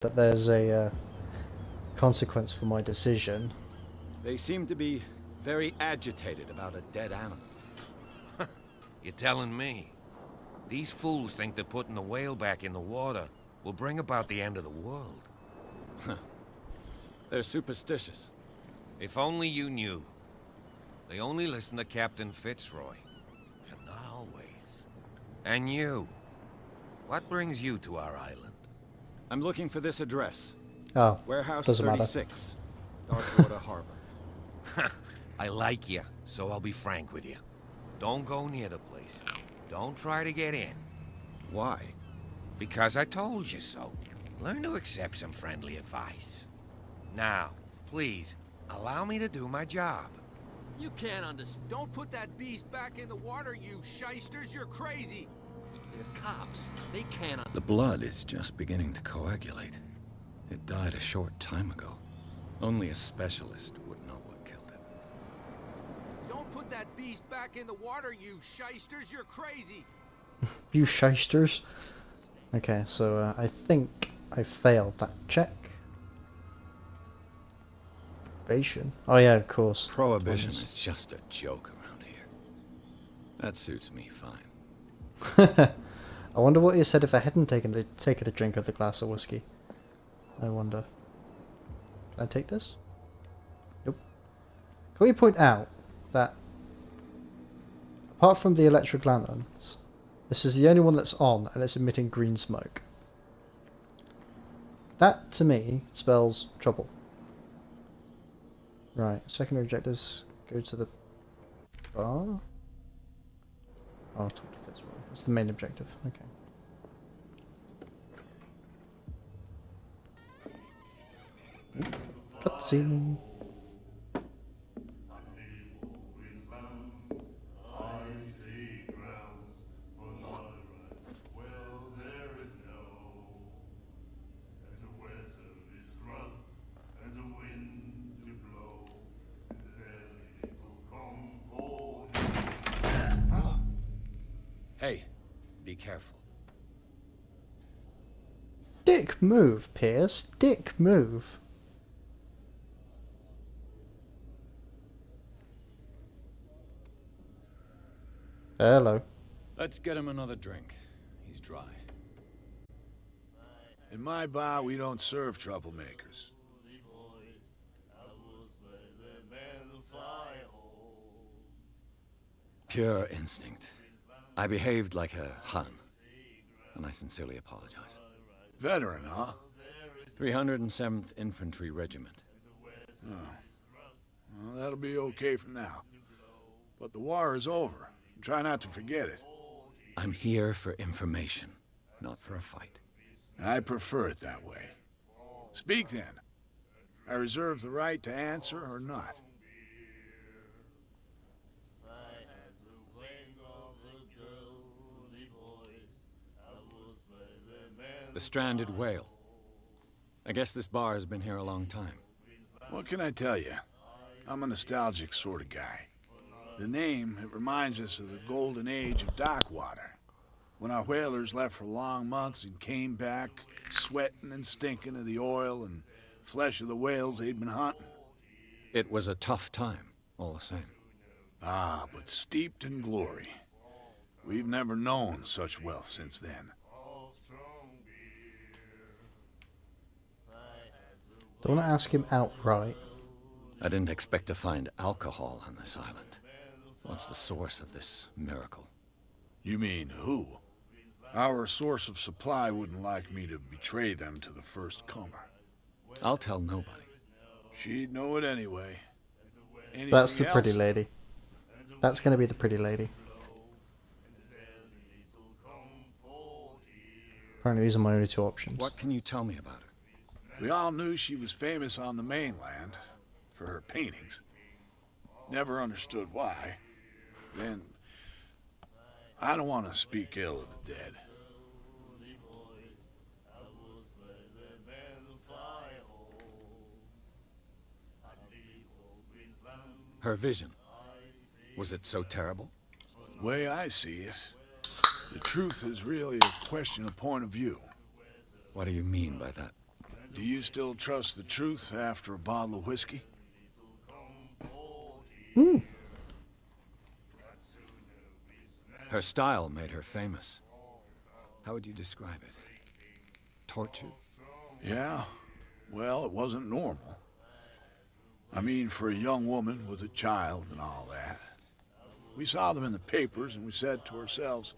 that there's a consequence for my decision. They seem to be very agitated about a dead animal. You're telling me? These fools think that putting the whale back in the water will bring about the end of the world. They're superstitious. If only you knew. They only listen to Captain Fitzroy. And not always. And you. What brings you to our island? I'm looking for this address. Oh, Warehouse doesn't 36, Darkwater Harbor. I like you, so I'll be frank with you. Don't go near the place. Don't try to get in. Why? Because I told you so. Learn to accept some friendly advice. Now, please, allow me to do my job. You can't understand. Don't put that beast back in the water, you shysters. You're crazy. They're cops. They can't. The blood is just beginning to coagulate. It died a short time ago. Only a specialist would know what killed it. Don't put that beast back in the water, you shysters. You're crazy. You shysters. Okay, so I think I failed that check. Probation. Oh yeah, of course. Prohibition is just a joke around here. That suits me fine. I wonder what he said if I hadn't taken a drink of the glass of whiskey. I wonder. Can I take this? Nope. Can we point out that apart from the electric lanterns, this is the only one that's on and it's emitting green smoke. That to me spells trouble. Right, secondary objectives go to the bar. Oh, talk to Fitzroy. That's the main objective. Okay. Cutscene. Hey, be careful. Dick move, Pierce. Dick move. Hello. Let's get him another drink. He's dry. In my bar, we don't serve troublemakers. Pure instinct. I behaved like a Hun, and I sincerely apologize. Veteran, huh? 307th Infantry Regiment. Oh. Well, that'll be okay for now. But the war is over. Try not to forget it. I'm here for information, not for a fight. I prefer it that way. Speak then. I reserve the right to answer or not. The stranded whale. I guess this bar has been here a long time. What can I tell you? I'm a nostalgic sort of guy. The name, it reminds us of the golden age of dockwater, when our whalers left for long months and came back sweating and stinking of the oil and flesh of the whales they'd been hunting. It was a tough time, all the same. Ah, but steeped in glory. We've never known such wealth since then. Don't want to ask him outright. I didn't expect to find alcohol on this island. What's the source of this miracle? You mean who? Our source of supply wouldn't like me to betray them to the first comer. I'll tell nobody. She'd know it anyway. Anything That's the else? pretty lady. That's going to be the pretty lady. Apparently these are my only two options. What can you tell me about her? We all knew she was famous on the mainland for her paintings. Never understood why. Then, I don't want to speak ill of the dead. Her vision. Was it so terrible? The way I see it, the truth is really a question of point of view. What do you mean by that? Do you still trust the truth after a bottle of whiskey? Her style made her famous. How would you describe it? Torture? Yeah. Well, it wasn't normal. I mean, for a young woman with a child and all that. We saw them in the papers and we said to ourselves,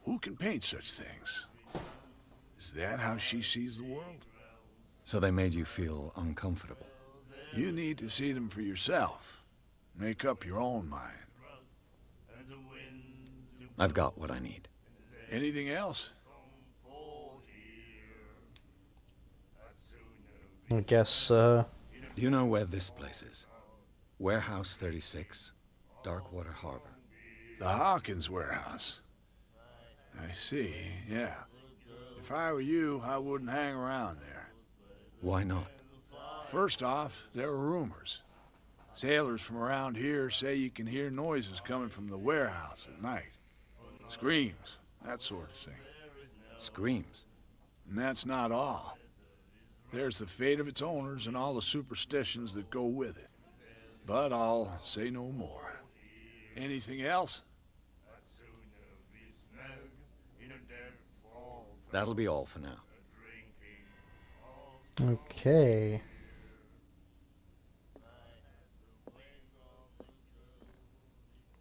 who can paint such things? Is that how she sees the world? So they made you feel uncomfortable. You need to see them for yourself. Make up your own mind. I've got what I need. Anything else? I guess, Do you know where this place is? Warehouse 36, Darkwater Harbor. The Hawkins warehouse. I see, yeah. If I were you, I wouldn't hang around there. Why not? First off, there are rumors. Sailors from around here say you can hear noises coming from the warehouse at night. Screams, that sort of thing. Screams. And that's not all. There's the fate of its owners and all the superstitions that go with it. But I'll say no more. Anything else? That'll be all for now. okay.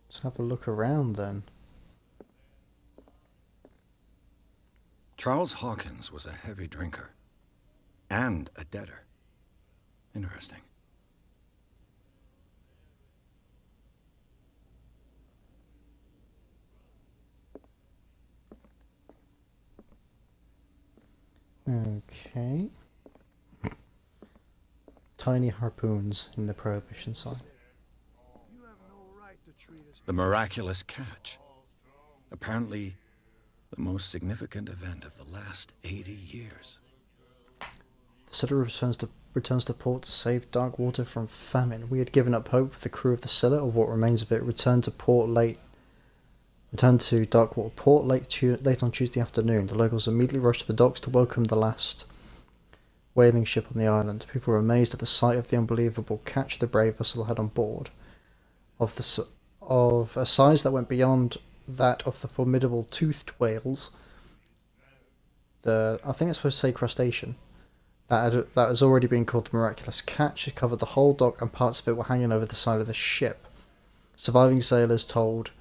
Let's have a look around then. Charles Hawkins was a heavy drinker. And a debtor. Interesting. Okay. Tiny harpoons in the prohibition sign. The miraculous catch. Apparently, the most significant event of the last 80 years. The Scylla returns to port to save Darkwater from famine. We had given up hope. The crew of the Scylla, of what remains of it, returned to Darkwater port late on Tuesday afternoon. The locals immediately rushed to the docks to welcome the last whaling ship on the island. People were amazed at the sight of the unbelievable catch the brave vessel had on board, of a size that went beyond that of the formidable toothed whales. I think it's supposed to say crustacean. That has already been called the miraculous catch. It covered the whole dock and parts of it were hanging over the side of the ship. Surviving sailors told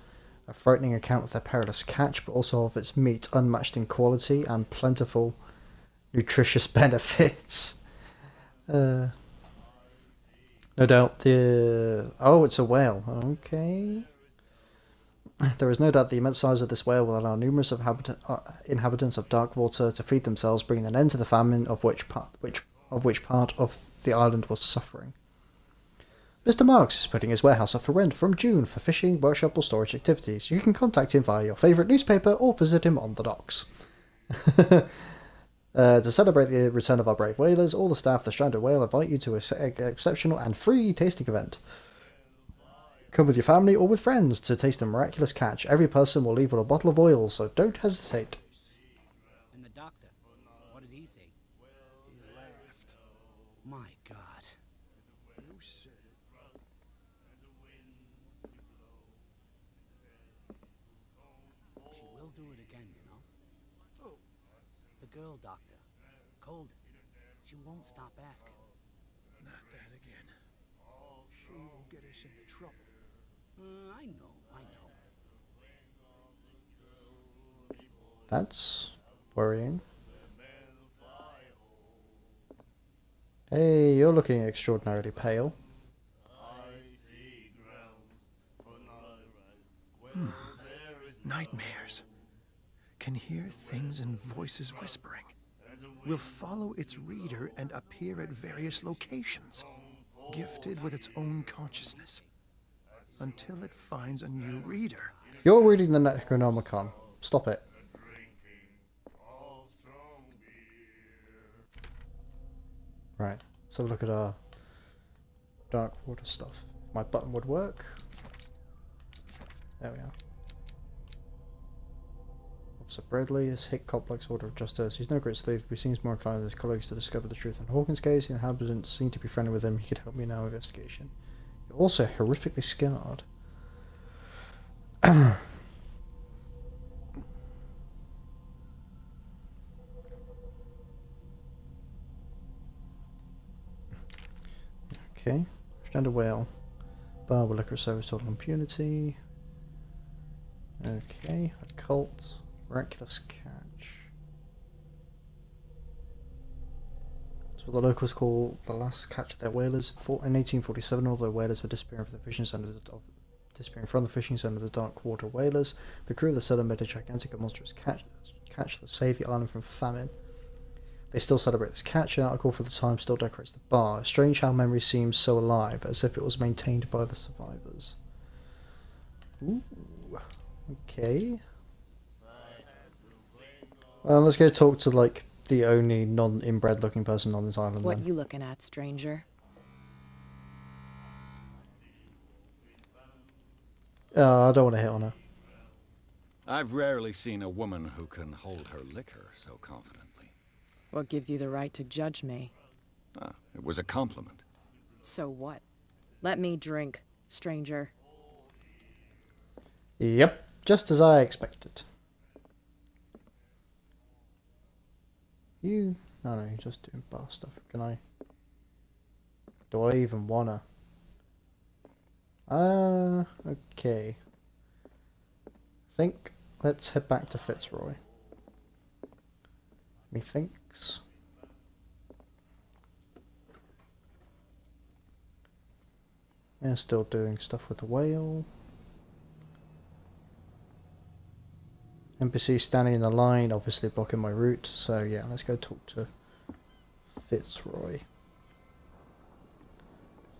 a frightening account of their perilous catch, but also of its meat, unmatched in quality and plentiful nutritious benefits. No doubt it's a whale. Okay. There is no doubt the immense size of this whale will allow numerous inhabitants of Darkwater to feed themselves, bringing an end to the famine of which part of the island was suffering. Mr. Marks is putting his warehouse up for rent from June for fishing, workshop or storage activities. You can contact him via your favourite newspaper or visit him on the docks. To celebrate the return of our brave whalers, all the staff of the Stranded Whale invite you to an exceptional and free tasting event. Come with your family or with friends to taste the miraculous catch. Every person will leave with a bottle of oil, so don't hesitate. And the doctor, what did he say? He laughed. My God. You said it. She will do it again, you know. Oh. The girl doctor. Colden. She won't stop asking. Not that again. She will get us into trouble. I know. That's worrying. Hey, you're looking extraordinarily pale. Nightmares. Can hear things and voices whispering. Will follow its reader and appear at various locations, gifted with its own consciousness, until it finds a new reader. You're reading the Necronomicon. Stop it. Right, let's have a look at our Darkwater stuff. My button would work. There we are. So Bradley is hit complex order of justice. He's no great sleuth, but he seems more inclined than his colleagues to discover the truth. In Hawkins' case, the inhabitants seem to be friendly with him. He could help me in our investigation. You're also horrifically scarred. Okay. Strand a whale. Bar with liquor service total impunity. Okay. Occult. Miraculous catch. That's what the locals call the last catch of their whalers. In 1847, all their whalers were disappearing from the fishing zone of the dark water whalers. The crew of the settler made a gigantic and monstrous catch that saved the island from famine. They still celebrate this catch. An article for the time still decorates the bar. It's strange how memory seems so alive, as if it was maintained by the survivors. Ooh. Okay. Well, let's go talk to, like, the only non-inbred looking person on this island. What then. you looking at, stranger? I don't want to hit on her. I've rarely seen a woman who can hold her liquor so confidently. What gives you the right to judge me? Ah, it was a compliment. So what? Let me drink, stranger. Yep, just as I expected. You... No, you're just doing bar stuff. Can I... Do I even wanna? Okay. Think let's head back to Fitzroy. Methinks. They're still doing stuff with the whale. NPC standing in the line, obviously blocking my route. So yeah, let's go talk to Fitzroy.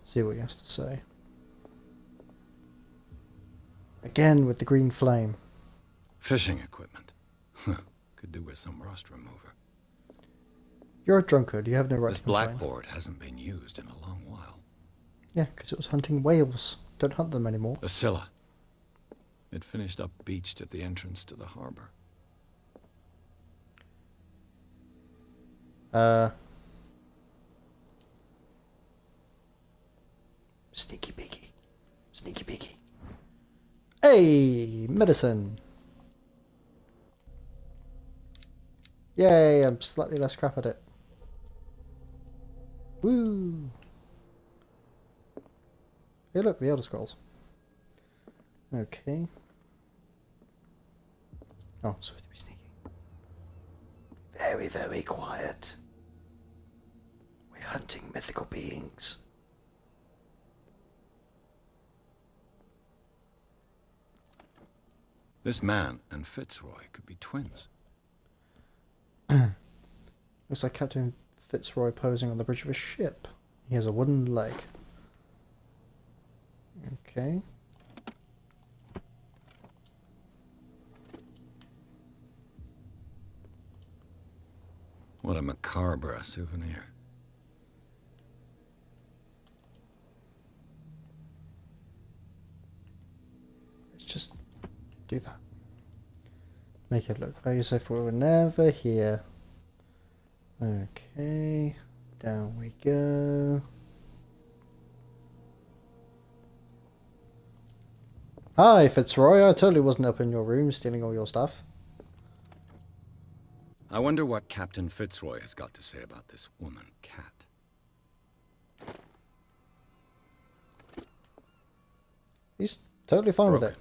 See what he has to say. Again with the green flame. Fishing equipment. Could do with some rust remover. You're a drunkard. You have no right This to complain. blackboard hasn't been used in a long while. Yeah, because it was hunting whales. Don't hunt them anymore. The Scylla. It finished up beached at the entrance to the harbor. Sneaky peeky. Sneaky peeky. Hey! Medicine! Yay, I'm slightly less crap at it. Woo! Hey look, the Elder Scrolls. Okay. Oh, supposed to be sneaky. Very, very quiet. We're hunting mythical beings. This man and Fitzroy could be twins. Looks like Captain Fitzroy posing on the bridge of a ship. He has a wooden leg. Okay. What a macabre souvenir. Let's just do that. Make it look as if we were never here. Okay. Down we go. Hi, Fitzroy. I totally wasn't up in your room stealing all your stuff. I wonder what Captain Fitzroy has got to say about this woman, Cat. He's totally fine with it.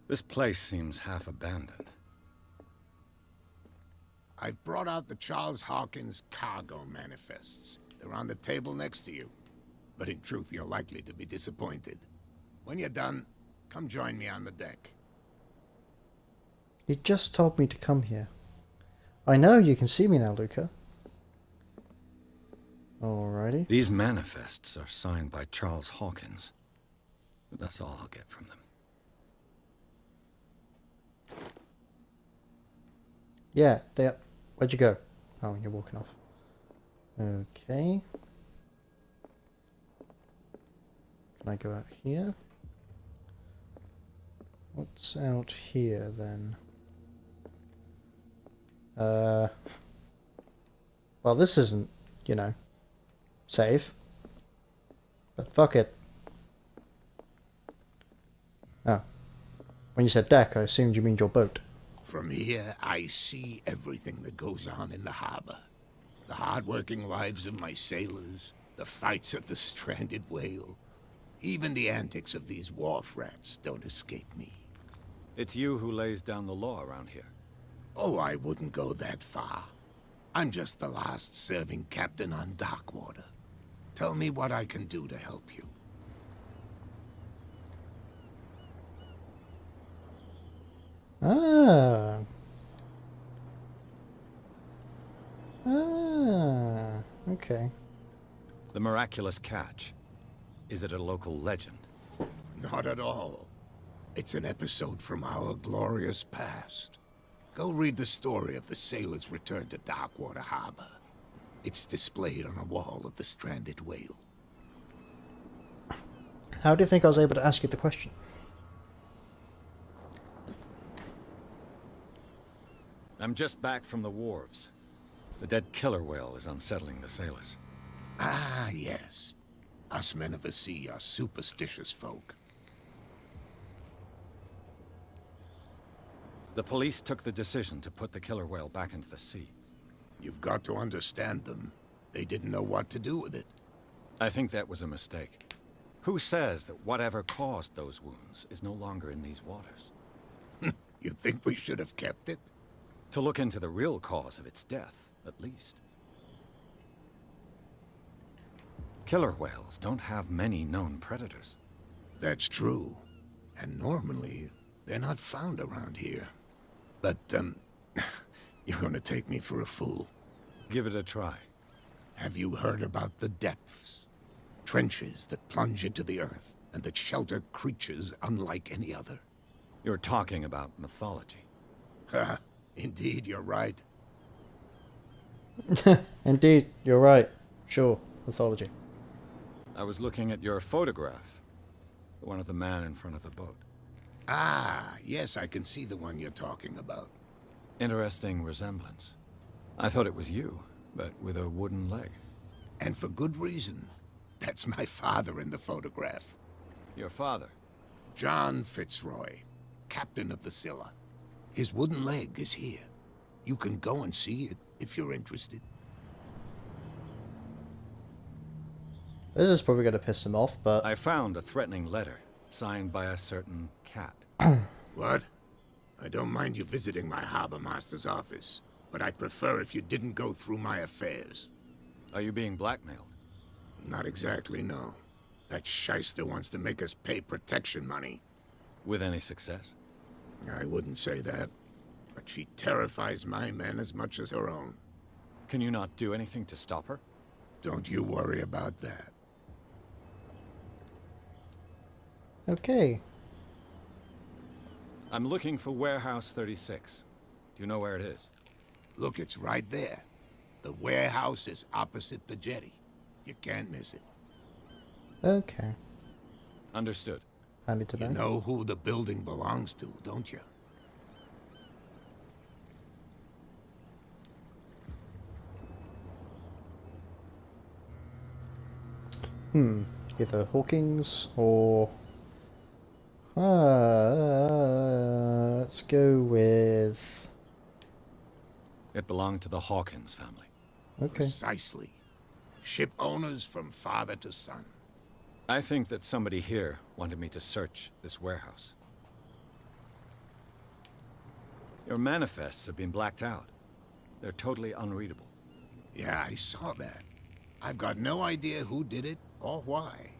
This place seems half abandoned. I've brought out the Charles Hawkins cargo manifests. They're on the table next to you. But in truth, you're likely to be disappointed. When you're done, come join me on the deck. He just told me to come here. I know you can see me now, Luca. Alrighty. These manifests are signed by Charles Hawkins. But that's all I'll get from them. Yeah, they. Where'd you go? Oh, you're walking off. Okay. Can I go out here? What's out here then? Well, this isn't, you know, safe. But fuck it. Oh. When you said deck, I assumed you mean your boat. From here, I see everything that goes on in the harbor. The hard-working lives of my sailors, the fights of the stranded whale. Even the antics of these wharf rats don't escape me. It's you who lays down the law around here. Oh, I wouldn't go that far. I'm just the last serving captain on Darkwater. Tell me what I can do to help you. Ah. Okay. The miraculous catch. Is it a local legend? Not at all. It's an episode from our glorious past. Go read the story of the sailor's return to Darkwater Harbor. It's displayed on a wall of the stranded whale. How do you think I was able to ask you the question? I'm just back from the wharves. The dead killer whale is unsettling the sailors. Ah, yes. Us men of the sea are superstitious folk. The police took the decision to put the killer whale back into the sea. You've got to understand them. They didn't know what to do with it. I think that was a mistake. Who says that whatever caused those wounds is no longer in these waters? You think we should have kept it? To look into the real cause of its death, at least. Killer whales don't have many known predators. That's true. And normally, they're not found around here. But, you're gonna take me for a fool. Give it a try. Have you heard about the depths? Trenches that plunge into the earth and that shelter creatures unlike any other. You're talking about mythology. Ha! Indeed, you're right. Indeed, you're right. Sure, mythology. I was looking at your photograph. The one of the man in front of the boat. Ah, yes, I can see the one you're talking about. Interesting resemblance. I thought it was you, but with a wooden leg. And for good reason. That's my father in the photograph. Your father? John Fitzroy, captain of the Scylla. His wooden leg is here. You can go and see it if you're interested. This is probably going to piss him off, but... I found a threatening letter, signed by a certain cat. What? I don't mind you visiting my harbor master's office, but I'd prefer if you didn't go through my affairs. Are you being blackmailed? Not exactly, no. That shyster wants to make us pay protection money. With any success? I wouldn't say that, but she terrifies my men as much as her own. Can you not do anything to stop her? Don't you worry about that. Okay. I'm looking for Warehouse 36. Do you know where it is? Look, it's right there. The warehouse is opposite the jetty. You can't miss it. Okay. Understood. Handy to You know who the building belongs to, don't you? Either Hawkins or... let's go with... It belonged to the Hawkins family. Okay. Precisely. Ship owners from father to son. I think that somebody here wanted me to search this warehouse. Your manifests have been blacked out. They're totally unreadable. Yeah, I saw that. I've got no idea who did it or why.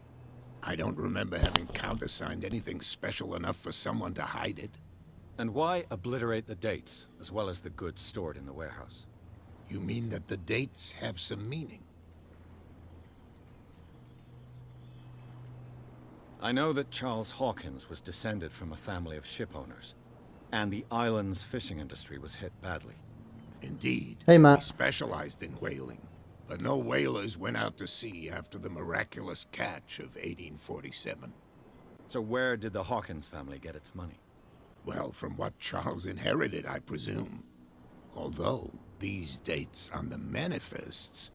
I don't remember having countersigned anything special enough for someone to hide it. And why obliterate the dates, as well as the goods stored in the warehouse? You mean that the dates have some meaning? I know that Charles Hawkins was descended from a family of ship owners, and the island's fishing industry was hit badly. Indeed. Hey, Matt. He specialized in whaling, but no whalers went out to sea after the miraculous catch of 1847. So where did the Hawkins family get its money? Well, from what Charles inherited, I presume. Although these dates on the manifests